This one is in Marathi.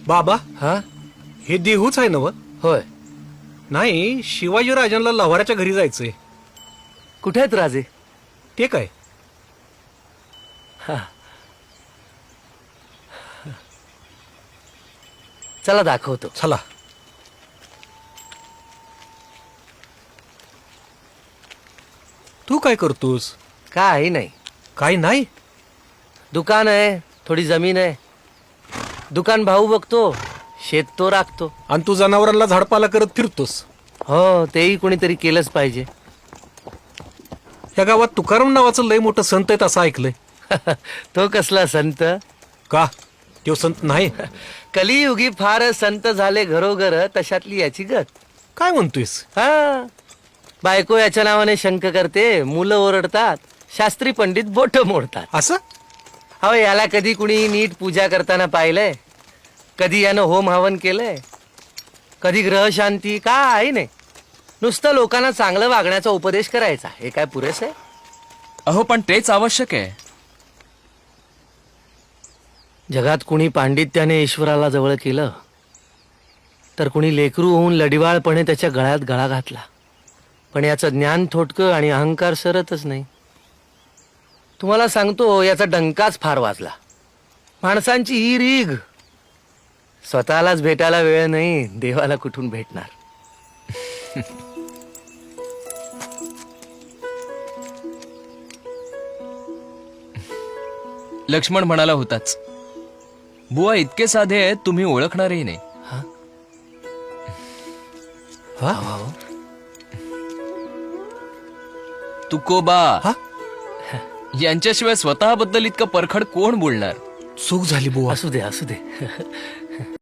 बाबा हा हे देहूच आहे ना व? होय. नाही, शिवाजीराजांना लव्हाराच्या घरी जायचंय. कुठे आहेत राजे? ते काय? चला दाखवतो. चला. तू काय करतोस? काही नाही, काय नाही. दुकान आहे, थोडी जमीन आहे. दुकान भाऊ बघतो, शेत तो राखतो. आणि तू जनावरांना झाडपाला करत फिरतोस. हो, तेही कोणीतरी केलंच पाहिजे. या गावात तुकाराम नावाचं लय मोठं संत आहेत असं ऐकलंय. तो कसला संत? का तो संत नाही? कलियुगी फार संत झाले घरोघर, तशातली याची गत. काय म्हणतोयस? हा, बायको याच्या नावाने शंक करते, मुलं ओरडतात, शास्त्री पंडित बोट मोडतात. असं? अहो, याला कधी कुणी नीट पूजा करताना पाहिलंय? कधी यानं होम हवन केलंय? कधी ग्रह शांती? काय नाही, नुसतं लोकांना चांगलं वागण्याचा उपदेश करायचा. हे काय पुरेस आहे? अहो पण तेच आवश्यक आहे. जगात कुणी पांडित्याने ईश्वराला जवळ केलं, तर कुणी लेकरू होऊन लडिवाळपणे त्याच्या गळ्यात गळा घातला. पण याचं ज्ञान थोडकं आणि अहंकार सरतच नाही. तुम्हाला सांगतो, याचा डंकाच फार वाजला. माणसांची ही रीघ, स्वतःलाच भेटायला वेळ नाही, देवाला कुठून भेटणार? लक्ष्मण म्हणाला होताच, बुवा इतके साधे आहेत तुम्ही ओळखणारही नाही. तुकोबा हा? यांच्याशिवाय स्वतःबद्दल इतकं परखड कोण बोलणार? चूक झाली बुवा. असू दे असू दे.